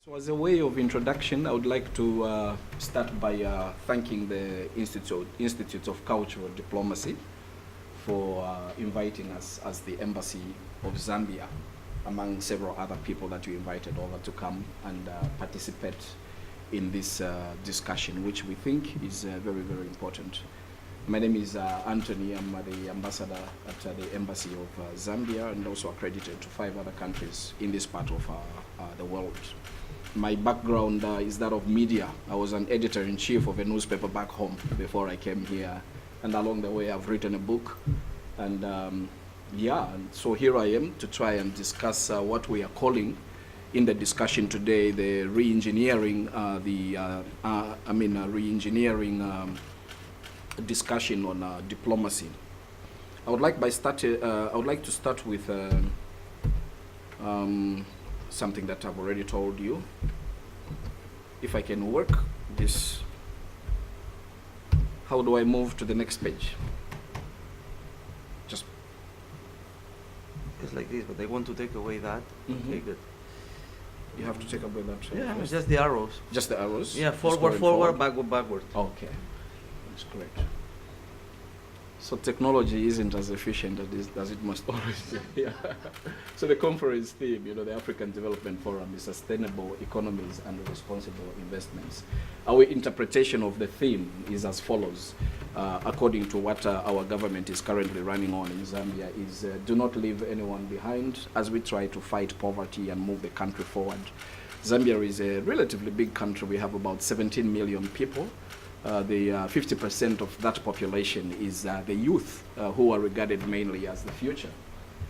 So as a way of introduction, I would like to start by thanking the Institute of Cultural Diplomacy for inviting us as the Embassy of Zambia, among several other people that you invited over to come and participate in this discussion, which we think is very, very important. My name is Anthony. I'm the ambassador at the Embassy of Zambia and also accredited to 5 other countries in this part of the world. My background is that of media. I was an editor-in-chief of a newspaper back home before I came here. And along the way, I've written a book. And and so here I am to try and discuss what we are calling in the discussion today, the re-engineering, re-engineering discussion on diplomacy. I would like to start with something that I've already told you. If I can work this, how do I move to the next page? Just it's like this, but I want to take away that. Okay, good. You have to take away that. Yeah, it's just the arrows. Just the arrows? Yeah, forward, backward. Okay, that's great. So technology isn't as efficient as it must always be. Yeah. So the conference theme, the African Development Forum is Sustainable Economies and Responsible Investments. Our interpretation of the theme is as follows, according to what our government is currently running on in Zambia, is do not leave anyone behind as we try to fight poverty and move the country forward. Zambia is a relatively big country. We have about 17 million people. The 50% of that population is the youth, who are regarded mainly as the future.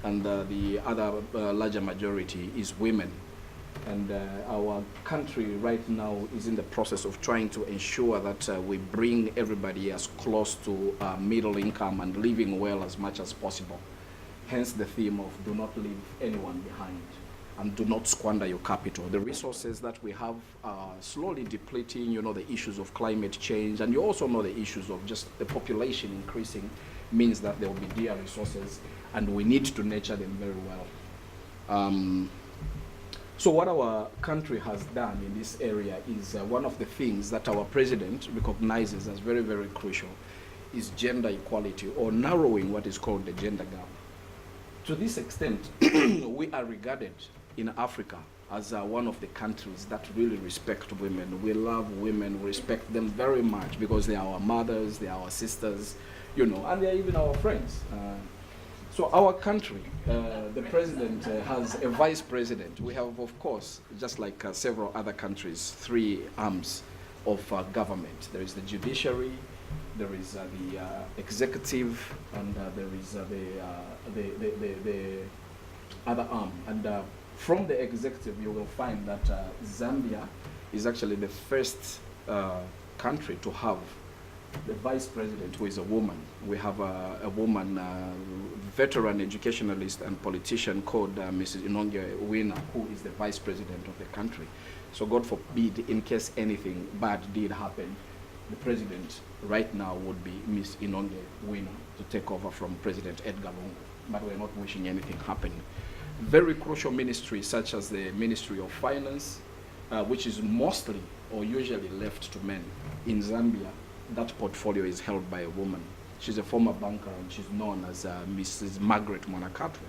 And the other larger majority is women. And our country right now is in the process of trying to ensure that we bring everybody as close to middle income and living well as much as possible. Hence the theme of do not leave anyone behind. And do not squander your capital. The resources that we have are slowly depleting, the issues of climate change, and you also know the issues of just the population increasing means that there will be dear resources, and we need to nurture them very well. So what our country has done in this area is one of the things that our president recognizes as very, very crucial is gender equality, or narrowing what is called the gender gap. To this extent, we are regarded in Africa as one of the countries that really respect women. We love women, we respect them very much because they are our mothers, they are our sisters, and they are even our friends. So our country, the president has a vice president. We have, of course, just like several other countries, 3 arms of government. There is the judiciary, there is the executive, and there is the other arm. And from the executive, you will find that Zambia is actually the first country to have the vice president who is a woman. We have a woman, veteran educationalist and politician called Mrs. Re-Engeneering, who is the vice president of the country. So God forbid, in case anything bad did happen, the president right now would be Ms. Re-Engeneering to take over from President Edgar Lungu. But we're not wishing anything happen. Very crucial ministries such as the Ministry of Finance, which is mostly or usually left to men. In Zambia, that portfolio is held by a woman. She's a former banker and she's known as Mrs. Margaret Mwanakatwe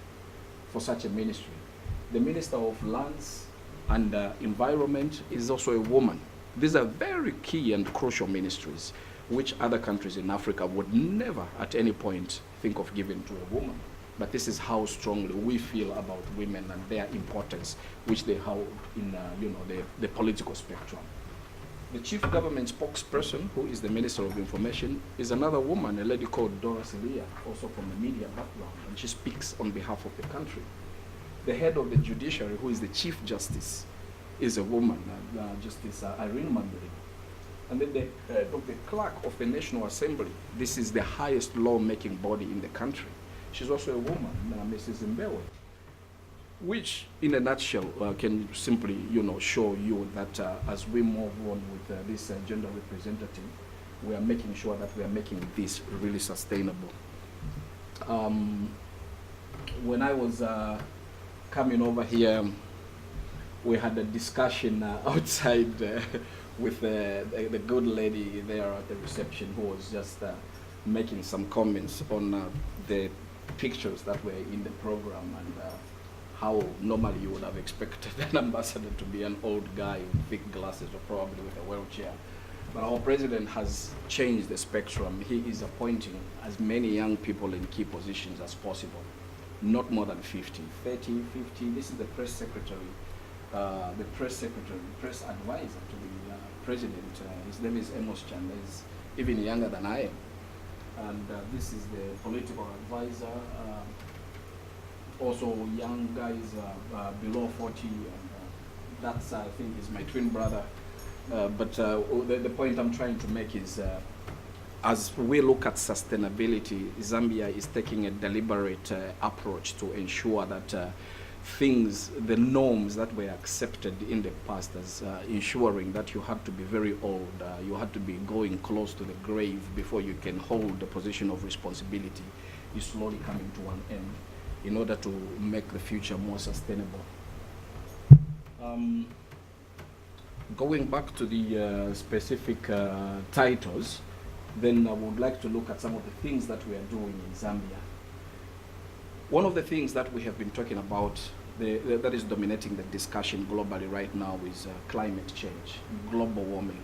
for such a ministry. The Minister of Lands and Environment is also a woman. These are very key and crucial ministries which other countries in Africa would never at any point think of giving to a woman. But this is how strongly we feel about women and their importance, which they hold in the political spectrum. The chief government spokesperson, who is the Minister of Information, is another woman, a lady called Dora Celia, also from a media background, and she speaks on behalf of the country. The head of the judiciary, who is the Chief Justice, is a woman, Justice Irene Mandela. And then the head of the clerk of the National Assembly, this is the highest lawmaking body in the country. She's also a woman, Mrs. Mbewe, which in a nutshell can simply show you that as we move on with this gender representative, we are making sure that we are making this really sustainable. When I was coming over here, we had a discussion outside with the good lady there at the reception, who was just making some comments on the pictures that were in the program, and how normally you would have expected an ambassador to be an old guy with big glasses or probably with a wheelchair. But our president has changed the spectrum. He is appointing as many young people in key positions as possible, not more than 50, 30, 50. This is the press secretary, press advisor to the president. His name is Amos Chan. He's even younger than I am. And this is the political advisor. Also young guys below 40. And that's, I think, is my twin brother. But the point I'm trying to make is, as we look at sustainability, Zambia is taking a deliberate approach to ensure that the norms that were accepted in the past, as ensuring that you had to be very old, you had to be going close to the grave before you can hold the position of responsibility, is slowly coming to an end in order to make the future more sustainable. Going back to the specific titles, then I would like to look at some of the things that we are doing in Zambia. One of the things that we have been talking about that is dominating the discussion globally right now is climate change, global warming.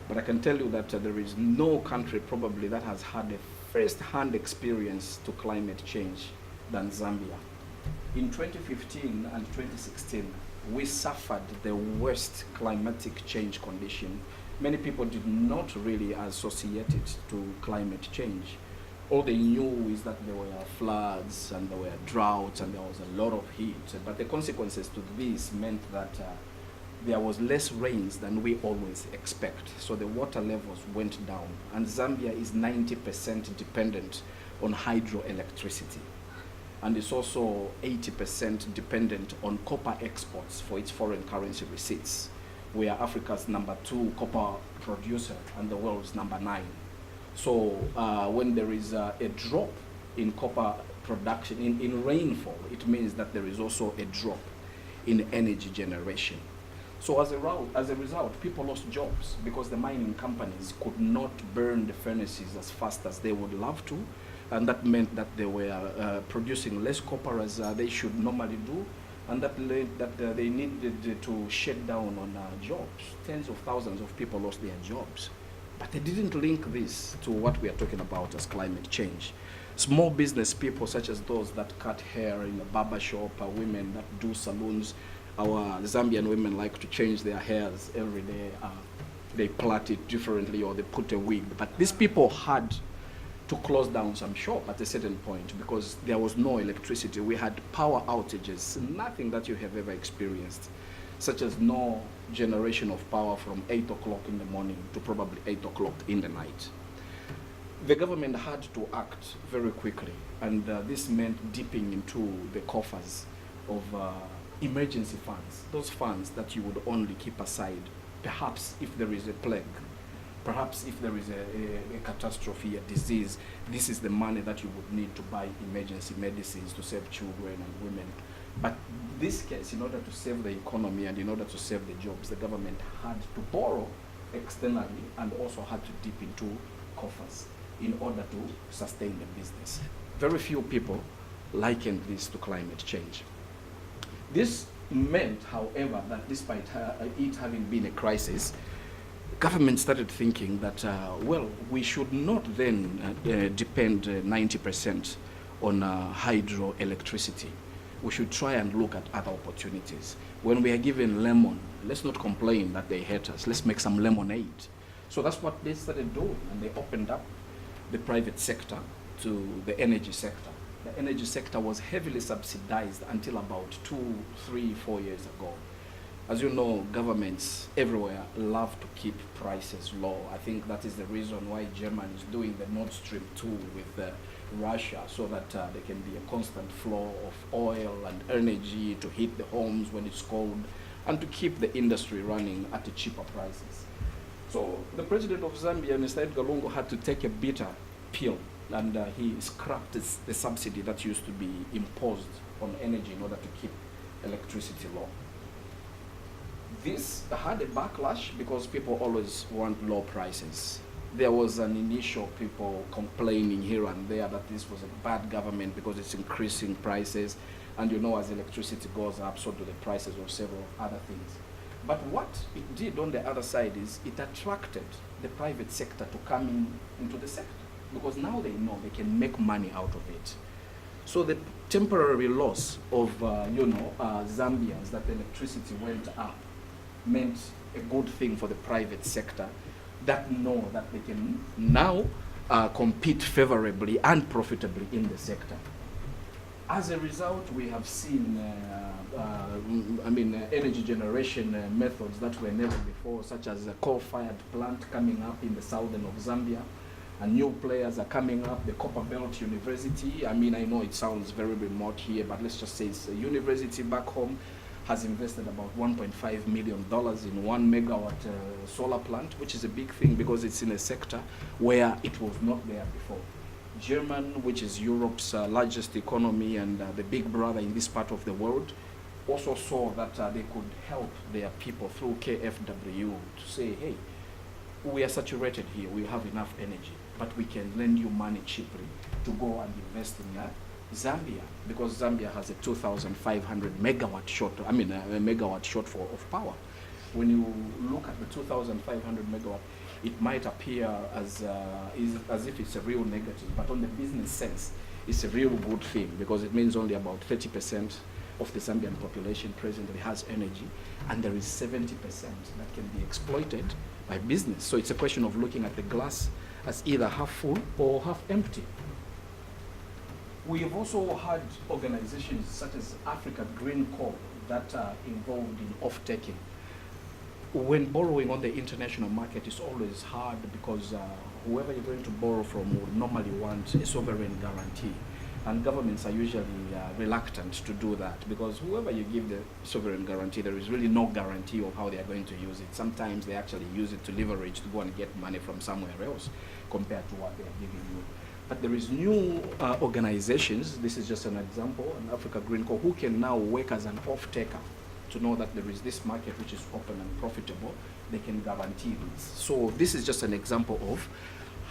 But I can tell you that there is no country probably that has had a first-hand experience to climate change than Zambia. In 2015 and 2016, we suffered the worst climatic change condition. Many people did not really associate it to climate change. All they knew is that there were floods and there were droughts and there was a lot of heat. But the consequences to this meant that there was less rains than we always expect. So the water levels went down. And Zambia is 90% dependent on hydroelectricity. And it's also 80% dependent on copper exports for its foreign currency receipts. We are Africa's #2 copper producer and the world's #9. So when there is a drop in copper production, in rainfall, it means that there is also a drop in energy generation. So as a result, people lost jobs because the mining companies could not burn the furnaces as fast as they would love to. And that meant that they were producing less copper as they should normally do, and that meant that they needed to shut down on jobs. Tens of thousands of people lost their jobs. But they didn't link this to what we are talking about as climate change. Small business people, such as those that cut hair in a barber shop, women that do salons. Our Zambian women like to change their hairs every day. They plait it differently or they put a wig. But these people had to close down some shop at a certain point because there was no electricity. We had power outages, nothing that you have ever experienced, such as no generation of power from 8 o'clock in the morning to probably 8 o'clock in the night. The government had to act very quickly, and this meant dipping into the coffers of emergency funds, those funds that you would only keep aside, perhaps if there is a plague. Perhaps if there is a catastrophe, a disease, this is the money that you would need to buy emergency medicines to save children and women. But in this case, in order to save the economy and in order to save the jobs, the government had to borrow externally and also had to dip into coffers in order to sustain the business. Very few people likened this to climate change. This meant, however, that despite it having been a crisis, government started thinking that, well, we should not then depend 90% on hydroelectricity. We should try and look at other opportunities. When we are given lemon, let's not complain that they hate us. Let's make some lemonade. So that's what they started doing, and they opened up the private sector to the energy sector. The energy sector was heavily subsidized until about 2, 3, 4 years ago. As you know, governments everywhere love to keep prices low. I think that is the reason why Germany is doing the Nord Stream 2 with Russia, so that there can be a constant flow of oil and energy to heat the homes when it's cold, and to keep the industry running at the cheaper prices. So the president of Zambia, Mr. Edgar Lungu, had to take a bitter pill, and he scrapped the subsidy that used to be imposed on energy in order to keep electricity low. This had a backlash because people always want low prices. There was an initial people complaining here and there that this was a bad government because it's increasing prices. And you know, as electricity goes up, so do the prices of several other things. But what it did on the other side is it attracted the private sector to come into the sector, because now they know they can make money out of it. So the temporary loss of Zambians, that the electricity went up, meant a good thing for the private sector that know that they can now compete favorably and profitably in the sector. As a result, we have seen energy generation methods that were never before, such as a coal-fired plant coming up in the southern of Zambia, and new players are coming up. The Copperbelt University, I know it sounds very remote here, but let's just say it's a university back home, has invested about $1.5 million in 1 megawatt solar plant, which is a big thing because it's in a sector where it was not there before. Germany, which is Europe's largest economy and the big brother in this part of the world, also saw that they could help their people through KfW to say, hey, we are saturated here, we have enough energy, but we can lend you money cheaply to go and invest in Zambia, because Zambia has a 2,500 megawatt megawatt shortfall of power. When you look at the 2,500 megawatt, it might appear as if it's a real negative, but on the business sense, it's a real good thing, because it means only about 30% of the Zambian population presently has energy, and there is 70% that can be exploited by business. So it's a question of looking at the glass as either half full or half empty. We have also had organizations such as Africa Green Corp that are involved in off-taking. When borrowing on the international market, it's always hard because whoever you're going to borrow from would normally want a sovereign guarantee. And governments are usually reluctant to do that, because whoever you give the sovereign guarantee, there is really no guarantee of how they are going to use it. Sometimes they actually use it to leverage to go and get money from somewhere else compared to what they are giving you. But there is new organizations, this is just an example, an Africa Green Corp, who can now work as an off-taker to know that there is this market which is open and profitable. They can guarantee this. So this is just an example of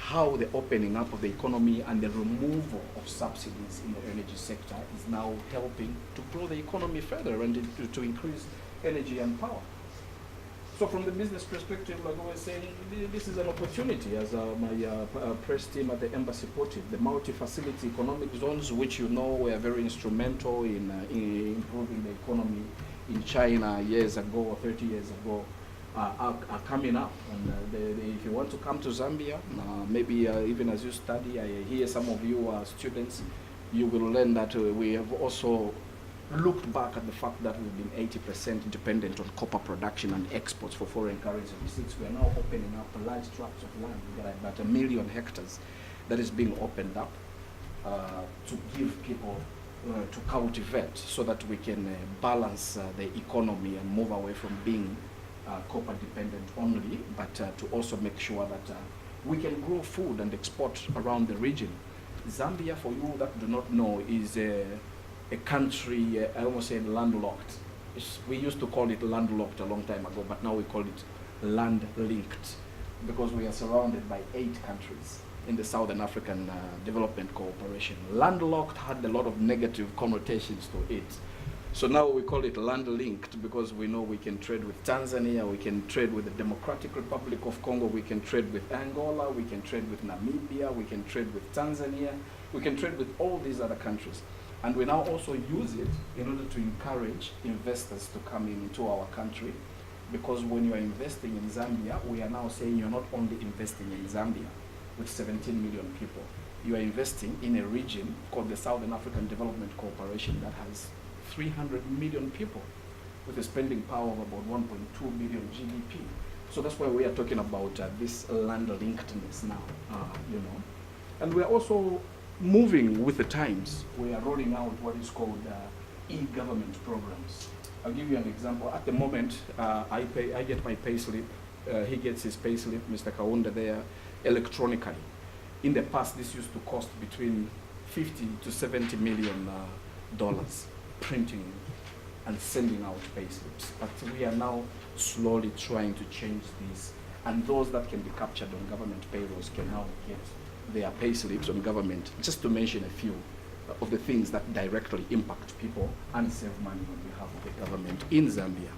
how the opening up of the economy and the removal of subsidies in the energy sector is now helping to grow the economy further and to increase energy and power. So from the business perspective, like I was saying, this is an opportunity, as my press team at the embassy put it, the multi-facility economic zones, which were very instrumental in improving the economy in China years ago or 30 years ago, are coming up. And if you want to come to Zambia, maybe even as you study, I hear some of you are students, you will learn that we have also looked back at the fact that we've been 80% dependent on copper production and exports for foreign currency receipts. We are now opening up large tracts of land. We've got about 1 million hectares that is being opened up to give people to cultivate, so that we can balance the economy and move away from being copper dependent only, but to also make sure that we can grow food and export around the region. Zambia, for you that do not know, is a country, I almost said landlocked. We used to call it landlocked a long time ago, but now we call it land-linked, because we are surrounded by 8 countries in the Southern African Development Cooperation. Landlocked had a lot of negative connotations to it. So now we call it land-linked, because we know we can trade with Tanzania, we can trade with the Democratic Republic of Congo, we can trade with Angola, we can trade with Namibia, we can trade with Tanzania, we can trade with all these other countries. And we now also use it in order to encourage investors to come into our country, because when you are investing in Zambia, we are now saying you're not only investing in Zambia with 17 million people, you are investing in a region called the Southern African Development Cooperation that has 300 million people with a spending power of about 1.2 billion GDP. So that's why we are talking about this land-linkedness now, And we are also moving with the times. We are rolling out what is called e-government programs. I'll give you an example. At the moment, I get my pay slip. He gets his pay slip, Mr. Kaunda there, electronically. In the past, this used to cost between $50 to $70 million printing and sending out payslips. But we are now slowly trying to change this, and those that can be captured on government payrolls can now get their payslips on government, just to mention a few of the things that directly impact people and save money on behalf of the government in Zambia.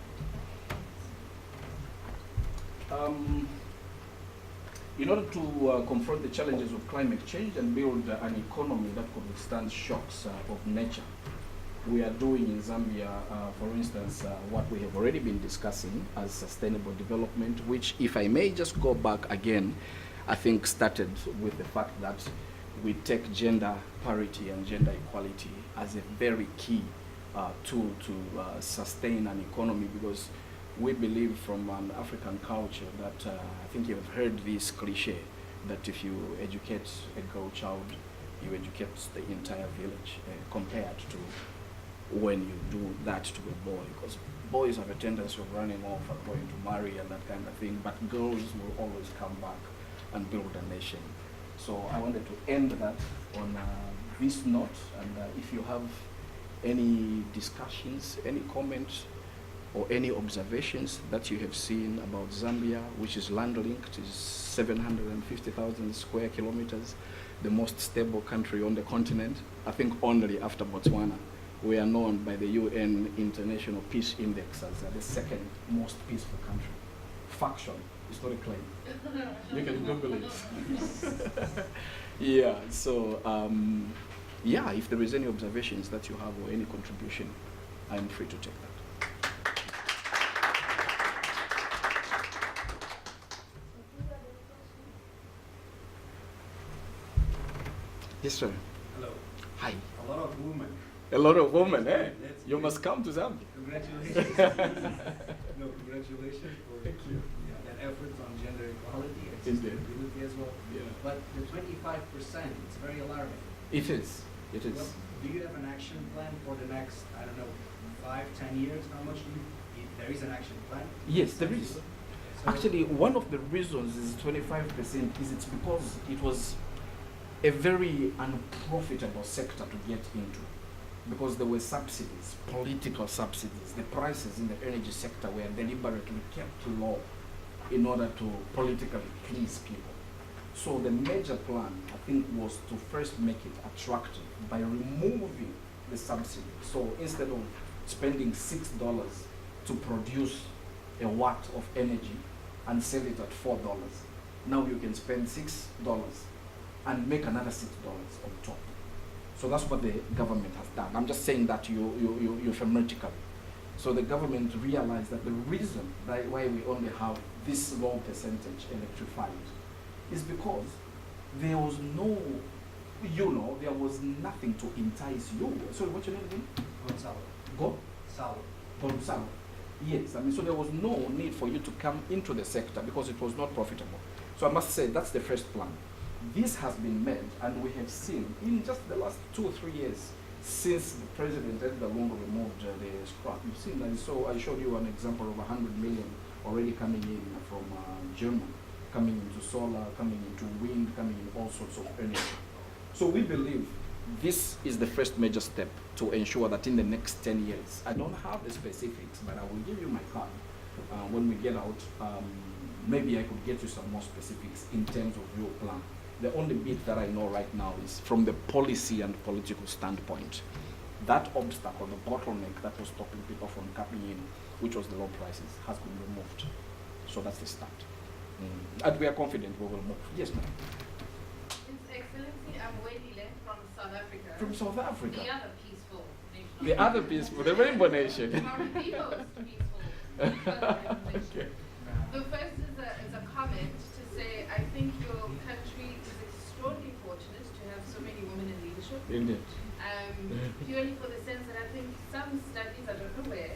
In order to confront the challenges of climate change and build an economy that could withstand shocks of nature, we are doing in Zambia, for instance, what we have already been discussing as sustainable development, which, if I may just go back again, I think started with the fact that we take gender parity and gender equality as a very key tool to sustain an economy, because we believe from an African culture that I think you've heard this cliche that if you educate a girl child, you educate the entire village, compared to when you do that to a boy, because boys have a tendency of running off and going to marry and that kind of thing, but girls will always come back and build a nation. So I wanted to end that on this note, and if you have any discussions, any comments, or any observations that you have seen about Zambia, which is land-linked, is 750,000 square kilometers, the most stable country on the continent. I think only after Botswana, we are known by the UN International Peace Index as the second most peaceful country. Faction, it's not a claim. You can Google it. Yeah, so, yeah, if there is any observations that you have or any contribution, I'm free to take that. Yes, sir. Hello. Hi. A lot of women. A lot of women, eh? That's You great. must come to Zambia. Congratulations. No, congratulations for Thank you. that effort on gender equality, Indeed. accessibility as well. Yeah. But the 25%, it's very alarming. It is. It is. What, do you have an action plan for the next, I don't know, 5, 10 years? How much do you, there is an action plan? Yes, there is. So- Actually, one of the reasons is 25% is it's because it was a very unprofitable sector to get into, because there were subsidies, political subsidies. The prices in the energy sector were deliberately kept low in order to politically please people. So the major plan, I think, was to first make it attractive by removing the subsidy. So instead of spending $6 to produce a watt of energy and sell it at $4, now you can spend $6 and make another $6 on top. So that's what the government has done. I'm just saying that euphemistically. So the government realized that the reason why we only have this low percentage electrified is because there was no, there was nothing to entice you. Sorry, what's your name again? Gonzalo. Go? Salo. Gonzalo. Yes, I mean, so there was no need for you to come into the sector because it was not profitable. So I must say that's the first plan. This has been made, and we have seen in just the last 2 or 3 years since the president Edgar Lungu removed the scrap. You've seen that. So I showed you an example of 100 million already coming in from Germany, coming into solar, coming into wind, coming in all sorts of energy. So we believe this is the first major step to ensure that in the next 10 years, I don't have the specifics, but I will give you my card when we get out. Maybe I could get you some more specifics in terms of your plan. The only bit that I know right now is from the policy and political standpoint. That obstacle, the bottleneck that was stopping people from coming in, which was the low prices, has been removed. So that's the start. And we are confident we will move. Yes, ma'am. His Excellency, I'm Wendy from South Africa. From South Africa. The other peaceful nation. The other peaceful, the Rainbow Nation. Probably the most peaceful. Okay. The first is a comment to say I think your country is extraordinarily fortunate to have so many women in leadership. Indeed. Purely for the sense that I think some studies, I don't know where,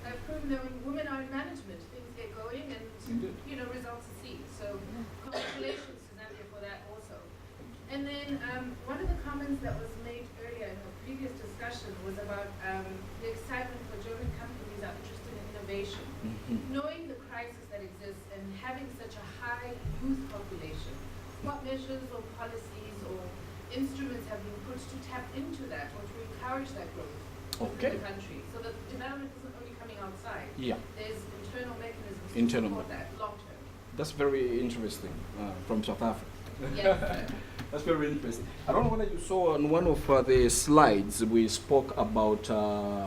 have proven that when women are in management, things get going and Indeed. results are seen. So congratulations to Zambia for that also. And then one of the comments that was made earlier in the previous discussion was about the excitement for German companies are interested in innovation. Knowing the crisis that exists and having such a high youth population, what measures or policies or instruments have been put to tap into that or to encourage that growth? Okay. within the country. So the development isn't only coming outside. Yeah. There's internal mechanisms Internal to support that long term. That's very interesting from South Africa. Yes. That's very interesting. I don't know whether you saw on one of the slides we spoke about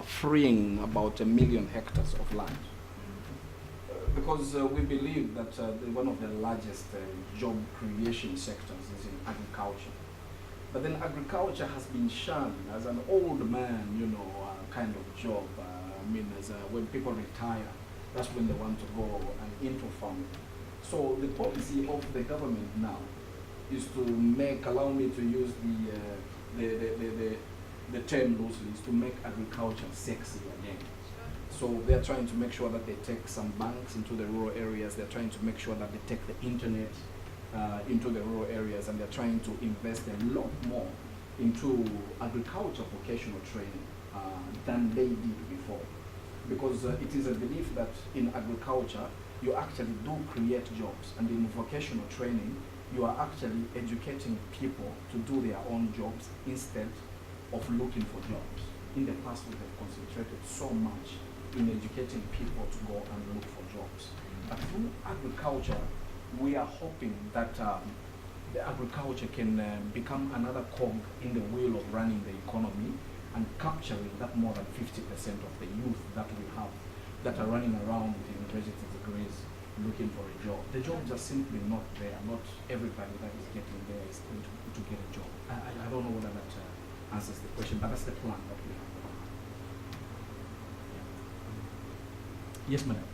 freeing about 1 million hectares of land. Because we believe that one of the largest job creation sectors is in agriculture. But then agriculture has been shunned as an old man, kind of job. When people retire, that's when they want to go into farming. So the policy of the government now is to allow me to use the term loosely, is to make agriculture sexy again. So they're trying to make sure that they take some banks into the rural areas. They're trying to make sure that they take the internet into the rural areas, and they're trying to invest a lot more into agriculture vocational training than they did before. Because it is a belief that in agriculture, you actually do create jobs, and in vocational training, you are actually educating people to do their own jobs instead of looking for jobs. In the past, we have concentrated so much in educating people to go and look for jobs. But through agriculture, we are hoping that the agriculture can become another cog in the wheel of running the economy and capturing that more than 50% of the youth that we have that are running around with university degrees looking for a job. The job just simply not there. Not everybody that is getting there is going to get a job. I don't know whether that answers the question, but that's the plan that we have. Yes, madam.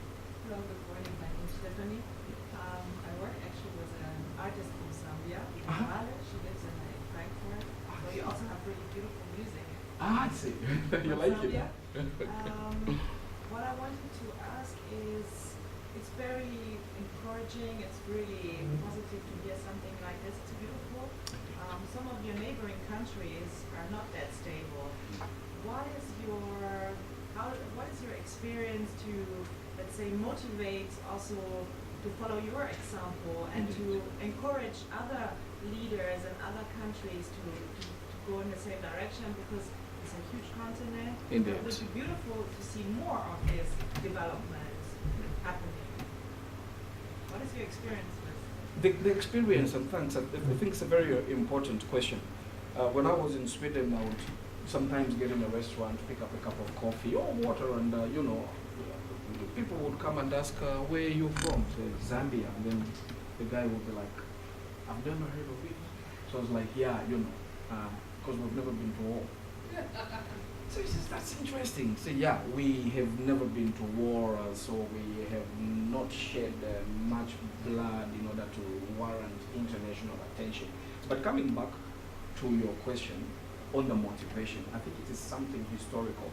Hello, good morning. My name is Stephanie. I work actually with an artist from Zambia, Male. She lives in Frankfurt. So you also have really beautiful music. I see. You like it? What I wanted to ask is, it's very encouraging. It's really positive to hear something like this. It's beautiful. Some of your neighboring countries are not that stable. What is your experience to, let's say, motivate also to follow your example and to encourage other leaders and other countries to go in the same direction, because it's a huge continent. Indeed. It would be beautiful to see more of this development happening. What is your experience with? The experience, and thanks, I think it's a very important question. When I was in Sweden, I would sometimes get in a restaurant, pick up a cup of coffee or water, and people would come and ask, where are you from? Say, Zambia. And then the guy would be like, I've never heard of it. So I was like, yeah, because we've never been to war. So he says, that's interesting. So yeah, we have never been to war, so we have not shed much blood in order to warrant international attention. But coming back to your question on the motivation, I think it is something historical.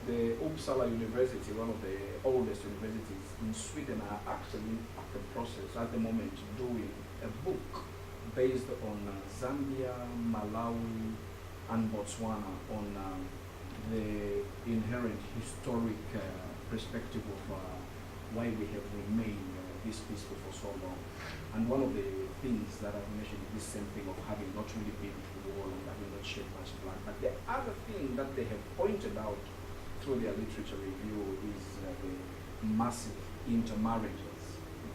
The Uppsala University, one of the oldest universities in Sweden, are actually at the process at the moment doing a book based on Zambia, Malawi, and Botswana on the inherent historic perspective of why we have remained this peaceful for so long. And one of the things that I've mentioned is this same thing of having not really been to war and having not shed much blood. But the other thing that they have pointed out through their literature review is the massive intermarriages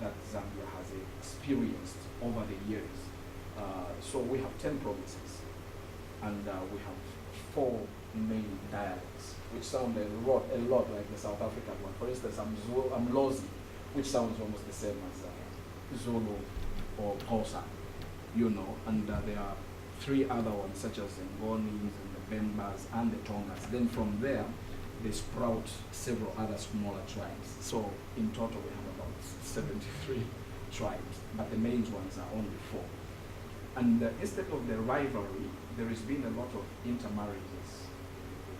that Zambia has experienced over the years. So we have 10 provinces, and we have 4 main dialects, which sound a lot like the South African one. For instance, I'm Lozi, which sounds almost the same as Zulu or Xhosa, and there are 3 other ones, such as the Ngonis and the Bembas and the Tongas. Then from there, they sprout several other smaller tribes. So in total, we have about 73 tribes, but the main ones are only 4. And instead of the rivalry, there has been a lot of intermarriages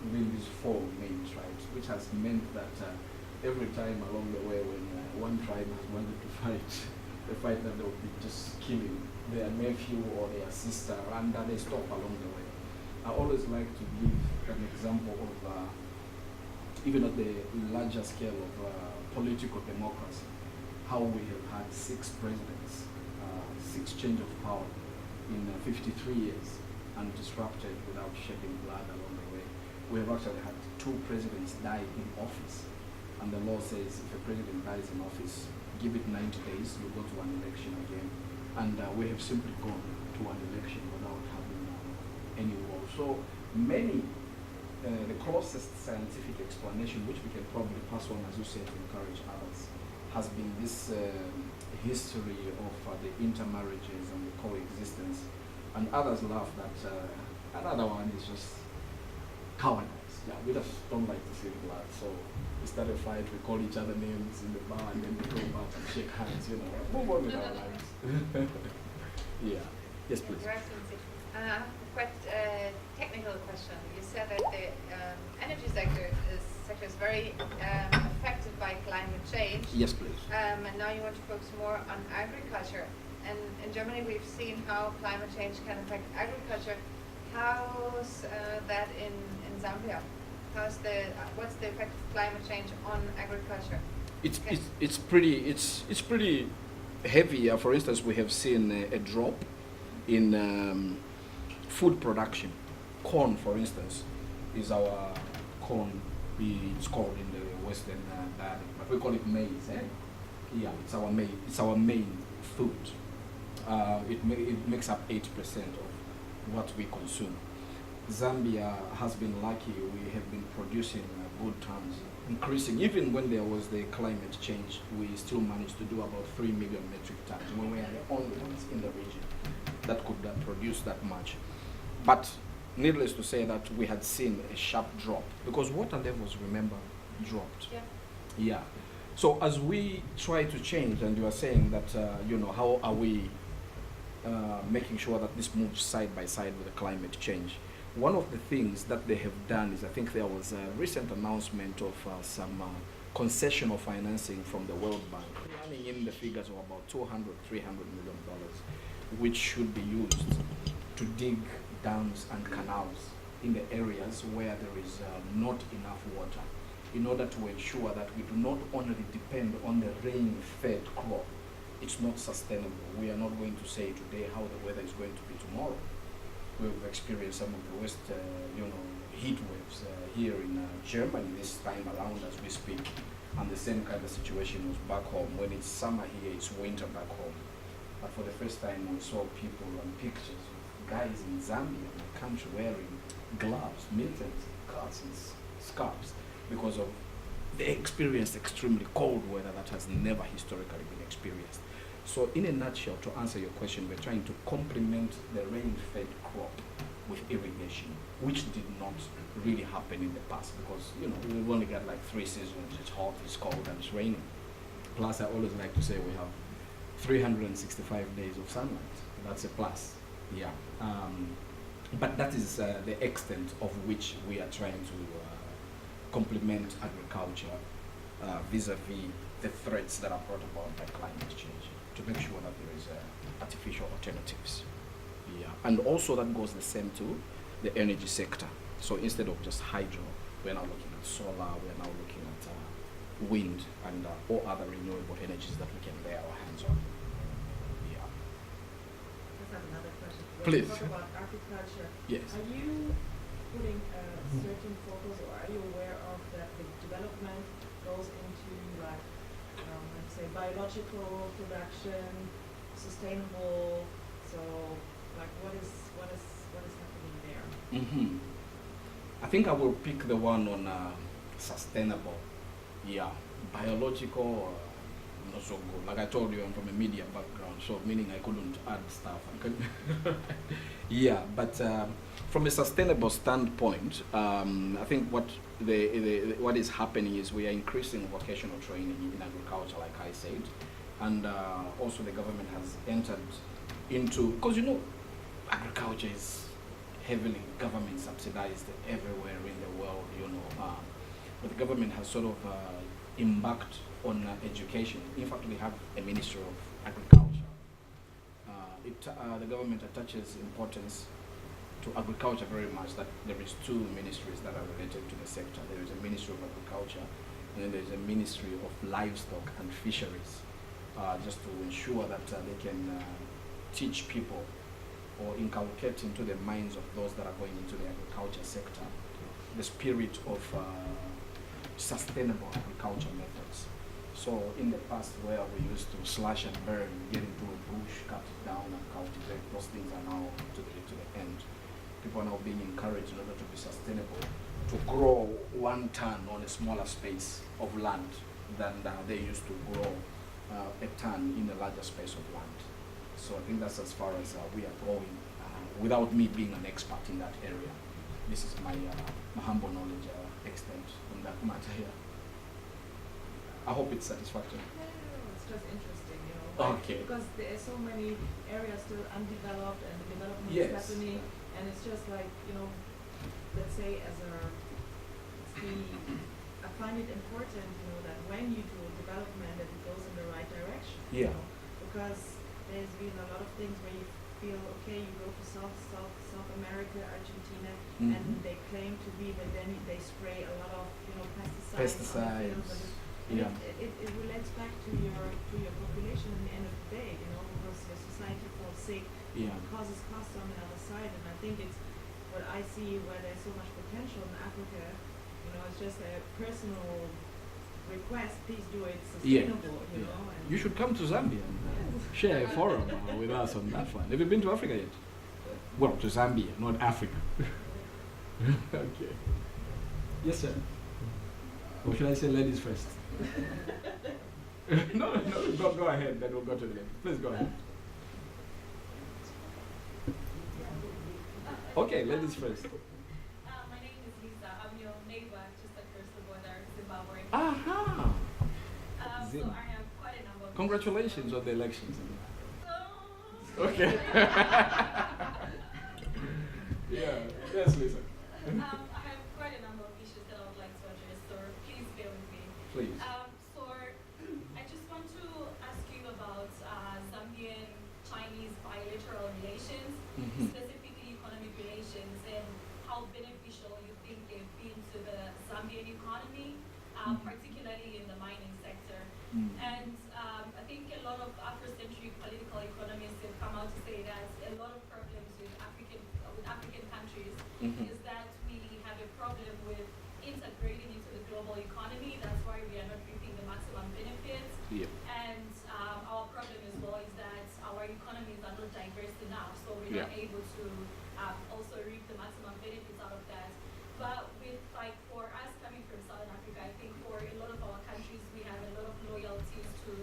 within these 4 main tribes, which has meant that every time along the way when one tribe has wanted to fight, they fight that they will be just killing their nephew or their sister, and they stop along the way. I always like to give an example of, even at the larger scale of political democracy, how we have had 6 presidents, 6 change of power in 53 years, and disrupted without shedding blood along the way. We have actually had two presidents die in office, and the law says if a president dies in office, give it 90 days, you go to an election again. And we have simply gone to an election without having any war. So many, the closest scientific explanation, which we can probably pass on, as you said, to encourage others, has been this history of the intermarriages and the coexistence. And others laugh that another one is just cowardice. Yeah, we just don't like to see blood. So we start a fight, we call each other names in the bar, and then we go back and shake hands, you know, move on with our lives. Yeah. Yes, please. Your Excellency, quite a technical question. You said that the energy sector is very affected by climate change. Yes, please. And now you want to focus more on agriculture. And in Germany, we've seen how climate change can affect agriculture. How's that in Zambia? What's the effect of climate change on agriculture? It's pretty heavy. For instance, we have seen a drop in food production. Corn, for instance, is our corn. It's called in the Western dialect, but we call it maize. Yeah, it's our main food. It makes up 80% of what we consume. Zambia has been lucky. We have been producing good tons, increasing. Even when there was the climate change, we still managed to do about 3 million metric tons, when we are the only ones in the region that could produce that much. But needless to say that we had seen a sharp drop, because water levels, remember, dropped. Yeah. Yeah. So as we try to change, and you are saying that, how are we making sure that this moves side by side with the climate change? One of the things that they have done is, I think there was a recent announcement of some concessional financing from the World Bank, running in the figures of about $200, $300 million, which should be used to dig dams and canals in the areas where there is not enough water, in order to ensure that we do not only depend on the rain-fed crop. It's not sustainable. We are not going to say today how the weather is going to be tomorrow. We've experienced some of the worst, heat waves here in Germany this time around as we speak. And the same kind of situation was back home. When it's summer here, it's winter back home. But for the first time, we saw people and pictures of guys in Zambia, in the country, wearing gloves, mittens, cuts, and scarves, because of they experienced extremely cold weather that has never historically been experienced. So in a nutshell, to answer your question, we're trying to complement the rain-fed crop with irrigation, which did not really happen in the past, because we've only got like 3 seasons. It's hot, it's cold, and it's raining. Plus, I always like to say we have 365 days of sunlight. That's a plus. Yeah. But that is the extent of which we are trying to complement agriculture vis-a-vis the threats that are brought about by climate change, to make sure that there is artificial alternatives. Yeah. And also that goes the same to the energy sector. So instead of just hydro, we're now looking at solar, we're now looking at wind and all other renewable energies that we can lay our hands on. Yeah. I have another question. When Please. you talk about agriculture, Yes. are you putting a certain focus, or are you aware of that the development goes into let's say biological production, sustainable? So, what is happening there? Mm-hmm. I think I will pick the one on sustainable. Yeah, biological. Not so good. Like I told you, I'm from a media background, so meaning I couldn't add stuff. Yeah, but from a sustainable standpoint, I think what is happening is we are increasing vocational training in agriculture, like I said, and also the government has entered into, because agriculture is heavily government subsidized everywhere in the world, but the government has sort of embarked on education. In fact, we have a Ministry of Agriculture. The government attaches importance to agriculture very much, that there is 2 ministries that are related to the sector. There is a Ministry of Agriculture, and then there is a Ministry of Livestock and Fisheries, just to ensure that they can teach people or inculcate into the minds of those that are going into the agriculture sector the spirit of sustainable agriculture methods. So in the past, where we used to slash and burn, get into a bush, cut it down and cultivate, those things are now to the end. People are now being encouraged in order to be sustainable to grow 1 ton on a smaller space of land than they used to grow a ton in a larger space of land. So I think that's as far as we are going, without me being an expert in that area. This is my humble knowledge extent on that matter here. I hope it's satisfactory. No, it's just interesting, you know. like, Okay. Because there are so many areas still undeveloped and the development is Yes. happening, and it's just like, you know, let's say I find it important, you know, that when you do development, that it goes in the right direction. Yeah. You know, because there's been a lot of things where you feel, okay, you go to South America, Argentina, and they claim to be, but then they spray a lot of, you know, pesticides. on the fields, Pesticides. and Yeah. it relates back to your population at the end of the day, you know, because your society falls sick, Yeah. causes costs on the other side, and I think it's what I see where there's so much potential in Africa, you know, it's just a personal request, please do it sustainable, you know. And You should come to Zambia and share a forum with us on that one. Have you been to Africa yet? Well, to Zambia, not Africa. Okay. Yes, sir. Or should I say ladies first? No, go ahead, then we'll go to the lady. Please go ahead. Okay, ladies first. My name is Lisa. I'm your neighbor, just across the border, Zimbabwe. Aha! So I have quite a number of Congratulations on the elections. Oh. Okay. Yeah, yes, Lisa. I have quite a number of issues that I would like to address, so please bear with me. Please. So I just want to ask you about Zambian Chinese bilateral relations, specifically economic relations, and how beneficial you think they've been to the Zambian economy, particularly in the mining sector. And I think a lot of Afrocentric political economists have come out to say that a lot of problems with African countries is that we have a problem with integrating into the global economy. That's why we are not reaping the maximum benefits. Yeah. And our problem as well is that our economies are not diverse enough, so we're not able to also reap the maximum benefits out of that. But with, like, for us coming from Southern Africa, I think for a lot of our countries, we have a lot of loyalties to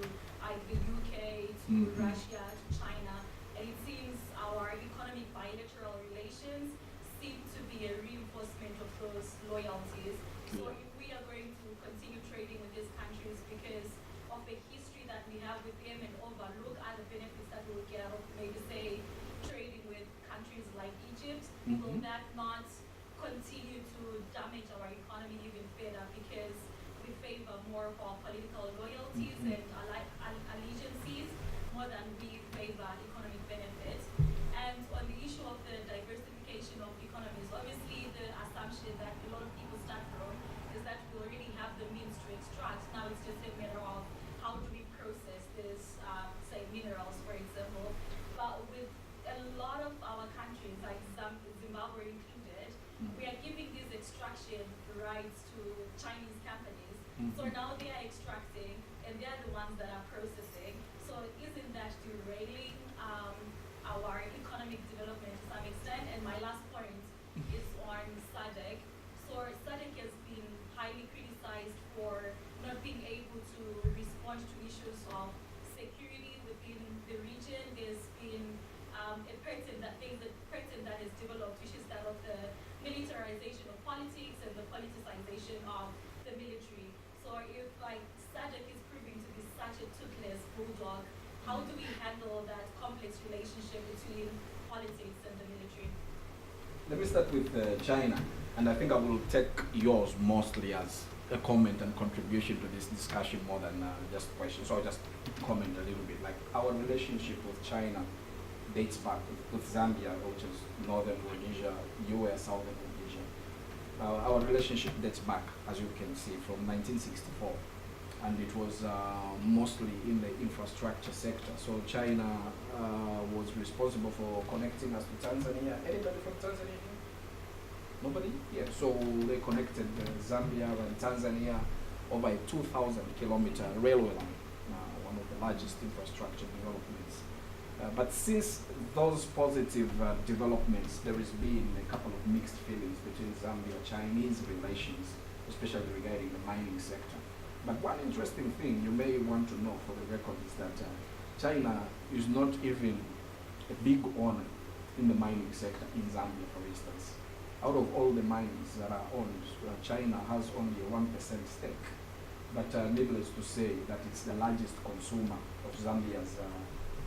the UK, to Russia, to China, and it seems our economic bilateral relations seem to be a reinforcement of those loyalties. So if we are going to continue trading with these countries because of the history that we have with them and overlook other benefits that we'll get out of, maybe say, trading with countries like Egypt, will that not continue to damage our economy even further because we favor more of our political loyalties and allegiances more than we favor economic benefits? And on the issue of the diversification of economies, obviously the assumption that a lot of people start from is that we already have the means to extract. Now it's just a matter of how do we process this, say, minerals, for example. But with a lot of our countries, like Zimbabwe included, we are giving these extraction rights to Chinese companies. So now they are extracting and they are the ones that are processing. So isn't that derailing our economic development to some extent? And my last point is on SADC. So SADC has been highly criticized for not being able to respond to issues of security within the region. There's been a pattern that has developed, which is that of the militarization of politics and the politicization of the military. So if, like, SADC is proving to be such a toothless bulldog, how do we handle that complex relationship between politics and the military? Let me start with China, and I think I will take yours mostly as a comment and contribution to this discussion more than just a question. So I'll just comment a little bit. Like, our relationship with China dates back with Zambia, which is northern Rhodesia, US, southern Rhodesia. Our relationship dates back, as you can see, from 1964. And it was mostly in the infrastructure sector. So China was responsible for connecting us to Tanzania. Anybody from Tanzania? Nobody? Yeah. So they connected Zambia and Tanzania over a 2,000-kilometer railway line, one of the largest infrastructure developments. But since those positive developments, there has been a couple of mixed feelings between Zambia-Chinese relations, especially regarding the mining sector. But one interesting thing you may want to know for the record is that China is not even a big owner in the mining sector in Zambia, for instance. Out of all the mines that are owned, China has only a 1% stake. But needless to say that it's the largest consumer of Zambia's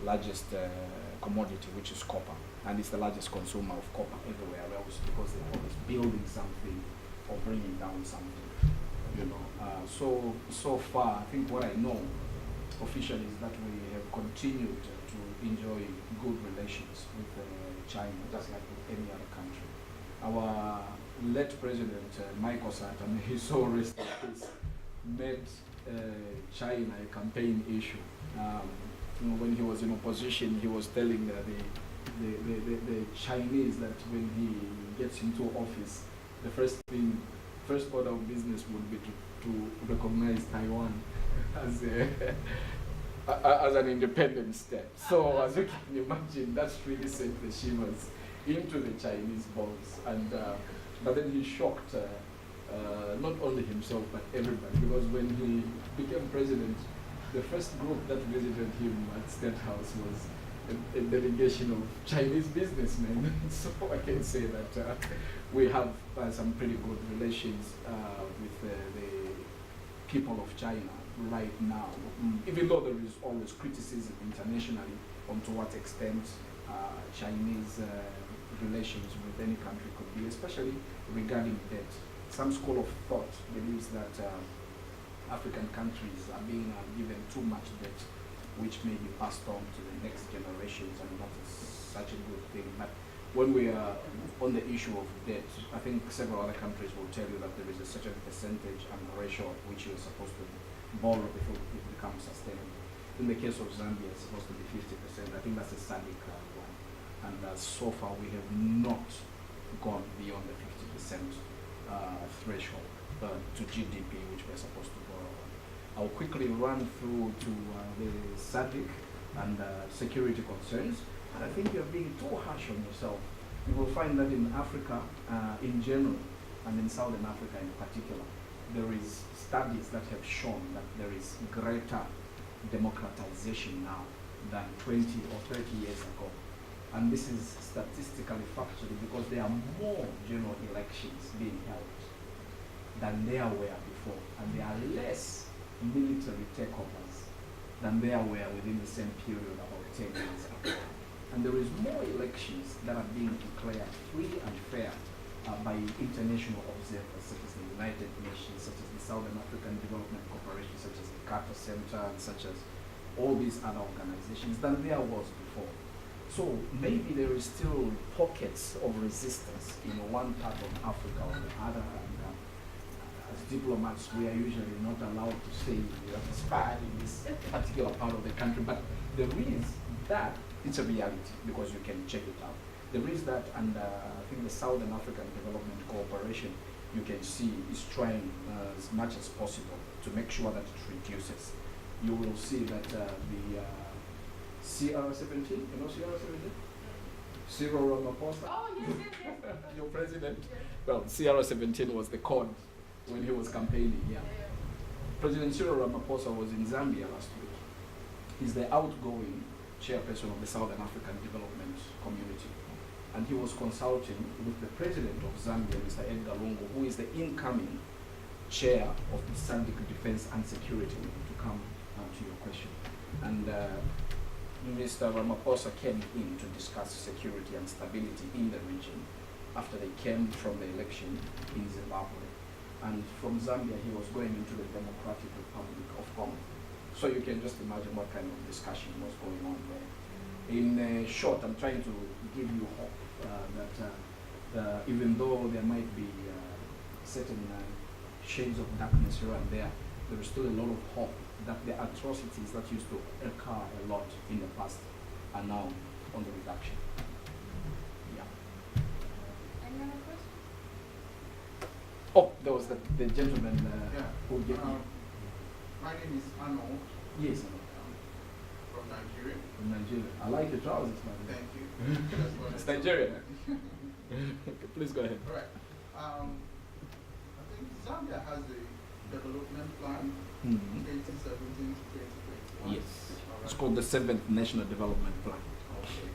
largest commodity, which is copper. And it's the largest consumer of copper everywhere else because they're always building something or bringing down something. You know, so far, I think what I know officially is that we have continued to enjoy good relations with China, just like with any other country. Our late president, Michael Sata, may his soul rest in peace, made China a campaign issue. You know, when he was in opposition, he was telling the Chinese that when he gets into office, the first order of business would be to recognize Taiwan as as an independent state. So as you can imagine, that's really sent the shivers into the Chinese balls. And but then he shocked not only himself but everybody, because when he became president, the first group that visited him at State House was a delegation of Chinese businessmen. So I can say that we have some pretty good relations with the people of China right now, even though there is always criticism internationally on to what extent Chinese relations with any country could be, especially regarding debt. Some school of thought believes that African countries are being given too much debt, which may be passed on to the next generations, and that is such a good thing. But when we are on the issue of debt, I think several other countries will tell you that there is a certain percentage and ratio at which you're supposed to borrow before it becomes sustainable. In the case of Zambia, it's supposed to be 50%. I think that's a SADC one. And so far, we have not gone beyond the 50% threshold to GDP, which we're supposed to borrow on. I'll quickly run through to the SADC and security concerns. And I think you're being too harsh on yourself. You will find that in Africa in general, and in Southern Africa in particular, there is studies that have shown that there is greater democratization now than 20 or 30 years ago. And this is statistically factually because there are more general elections being held than there were before. And there are less military takeovers than there were within the same period about 10 years ago. And there is more elections that are being declared free and fair by international observers such as the United Nations, such as the Southern African Development Corporation, such as the Carter Center, and such as all these other organizations than there was before. So maybe there is still pockets of resistance in one part of Africa or the other. And as diplomats, we are usually not allowed to say we are inspired in this particular part of the country. But there is that. It's a reality because you can check it out. There is that, and I think the Southern African Development Cooperation, you can see, is trying as much as possible to make sure that it reduces. You will see that the CR17, you know CR17? Cyril Ramaphosa. Oh, yes. Your president. Yes. Well, CR17 was the code when he was campaigning, yeah. President Cyril Ramaphosa was in Zambia last week. He's the outgoing chairperson of the Southern African Development Community. And he was consulting with the president of Zambia, Mr. Edgar Lungu, who is the incoming chair of the SADC Defense and Security, to come to your question. And Mr. Ramaphosa came in to discuss security and stability in the region after they came from the election in Zimbabwe. And from Zambia, he was going into the Democratic Republic of Congo. So you can just imagine what kind of discussion was going on there. In short, I'm trying to give you hope that even though there might be certain shades of darkness here and there, there is still a lot of hope that the atrocities that used to occur a lot in the past are now on the reduction. Yeah. Any other questions? That was the gentleman who gave me. My name is Arnold. Yes. From Nigeria. From Nigeria. I like your trousers, man. Thank you. That's what It's I- Nigerian. Okay, please go ahead. All right. I think Zambia has a development plan, Mhm. 2017 to 2021. Yes. All It's right. called the 7th National Development Plan. Okay.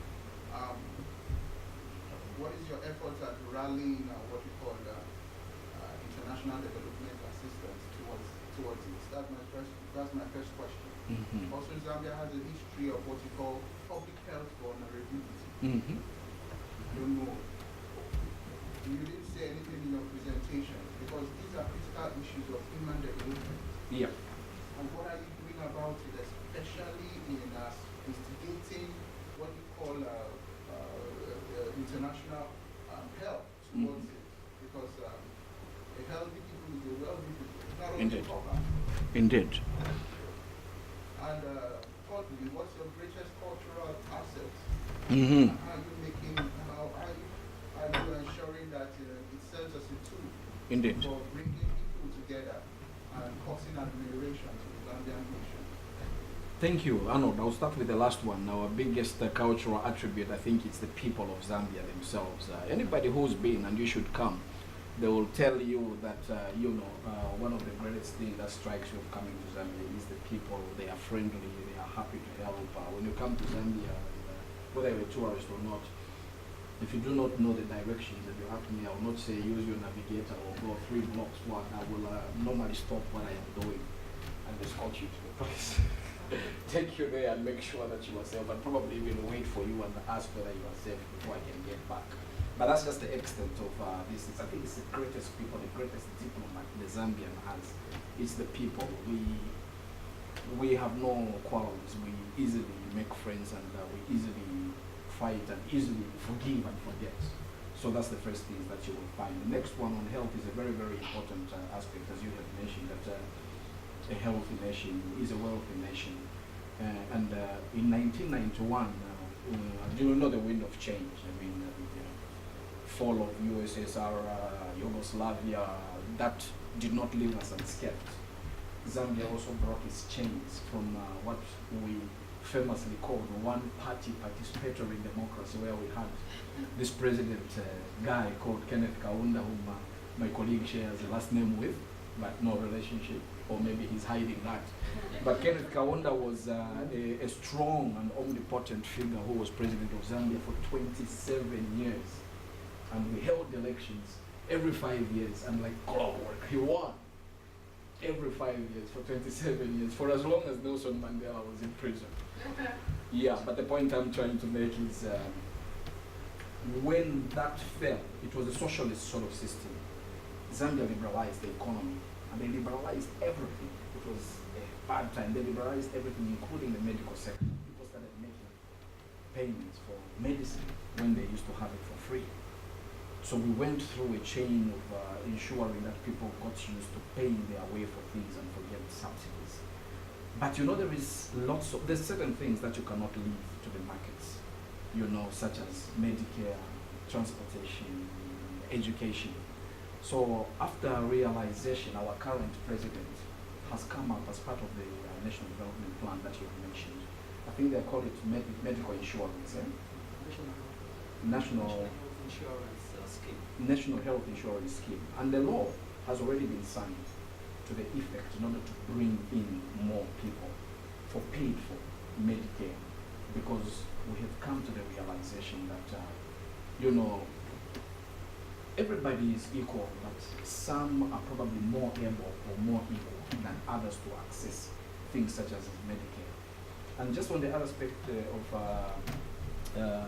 What is your efforts at rallying what you call international development assistance towards this? That's my first question. Mhm. Also, Zambia has a history of what you call public health vulnerability. Mhm. Don't know. You didn't say anything in your presentation because these are critical issues of human development. Yeah. And what are you doing about it, especially in instigating what you call international help towards it? Because a healthy people is a wealthy people. It's not only Indeed. proper. Indeed. And thirdly, what's your greatest cultural asset? Mhm. How are you making? How are you ensuring that it serves as a tool Indeed. for bringing people together and causing admiration to the Zambian nation? Thank you, Arnold. I'll start with the last one. Our biggest cultural attribute, I think, it's the people of Zambia themselves. Anybody who's been, and you should come, they will tell you that, one of the greatest things that strikes you of coming to Zambia is the people. They are friendly, they are happy to help. When you come to Zambia, whether you're a tourist or not, if you do not know the directions, if you ask me, I will not say use your navigator or go 3 blocks one. I will normally stop what I am doing and escort you to the place. Take you there and make sure that you are safe, and probably even wait for you and ask whether you are safe before I can get back. But that's just the extent of this. I think it's the greatest people, the greatest diplomat the Zambian has. It's the people. We have no quarrels. We easily make friends, and we easily fight and easily forgive and forget. So that's the first thing that you will find. The next one on health is a very, very important aspect, as you have mentioned, that a healthy nation is a wealthy nation. And in 1991, do you know the wind of change? I mean, fall of USSR, Yugoslavia, that did not leave us unscathed. Zambia also brought its chains from what we famously called one-party participatory democracy, where we had this president guy called Kenneth Kaunda, whom my colleague shares a last name with, but no relationship, or maybe he's hiding that. But Kenneth Kaunda was a strong and omnipotent figure who was president of Zambia for 27 years. And we held elections every 5 years, and like clockwork, he won every 5 years for 27 years, for as long as Nelson Mandela was in prison. Yeah, but the point I'm trying to make is when that fell, it was a socialist sort of system. Zambia liberalized the economy, and they liberalized everything. It was a bad time. They liberalized everything, including the medical sector. People started making payments for medicine when they used to have it for free. So we went through a chain of ensuring that people got used to paying their way for things and forget subsidies. But there's certain things that you cannot leave to the markets, such as Medicare, transportation, education. So after realization, our current president has come up as part of the National Development Plan that you have mentioned. I think they call it medical insurance, National Health Insurance Scheme. And the law has already been signed to the effect in order to bring in more people for paid for Medicare, because we have come to the realization that, everybody is equal, but some are probably more able or more equal than others to access things such as Medicare. And just on the other aspect of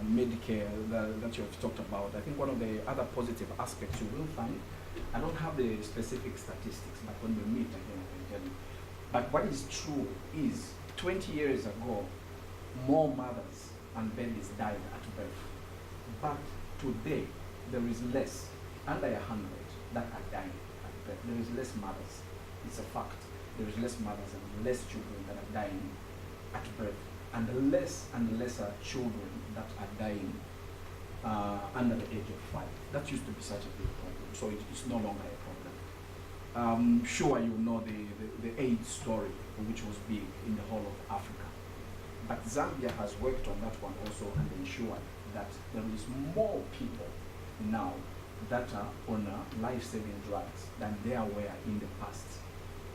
Medicare that you have talked about, I think one of the other positive aspects you will find, I don't have the specific statistics, but when we meet again I can tell you. But what is true is 20 years ago, more mothers and babies died at birth. But today, there is less, under 100 that are dying at birth. There is less mothers. It's a fact. There is less mothers and less children that are dying at birth, and lesser children that are dying under the age of 5. That used to be such a big problem, so it's no longer a problem. I'm sure you know the AIDS story, which was big in the whole of Africa. But Zambia has worked on that one also and ensured that there is more people now that are on life-saving drugs than there were in the past.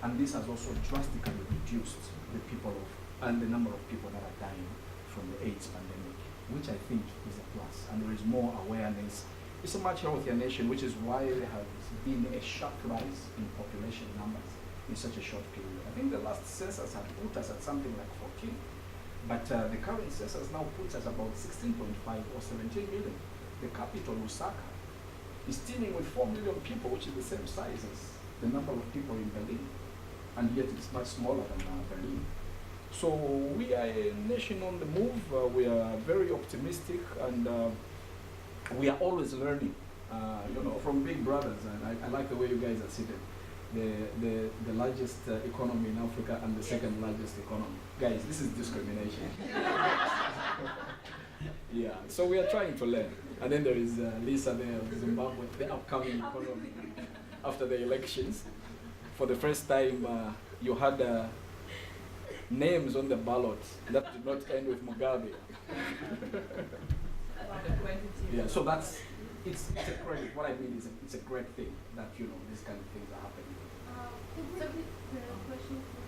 And this has also drastically reduced the people and the number of people that are dying from the AIDS pandemic, which I think is a plus. And there is more awareness. It's a much healthier nation, which is why there has been a sharp rise in population numbers in such a short period. I think the last census had put us at something like 14, but the current census now puts us about 16.5 or 17 million. The capital, Lusaka, is teeming with 4 million people, which is the same size as the number of people in Berlin, and yet it's much smaller than Berlin. So we are a nation on the move. We are very optimistic, and we are always learning, from big brothers. And I like the way you guys are seated. The largest economy in Africa and the second largest economy. Guys, this is discrimination. Yeah, so we are trying to learn. And then there is Lisa there of Zimbabwe, the upcoming economy after the elections. For the first time, you had names on the ballot that did not end with Mugabe. Yeah, so it's a credit. What I mean is it's a great thing that, these kind of things are happening. Could we repeat the question for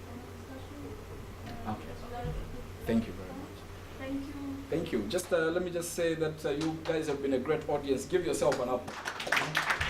the discussion? Okay. Thank you very much. Thank you. Thank you. Just let me just say that you guys have been a great audience. Give yourself an applause.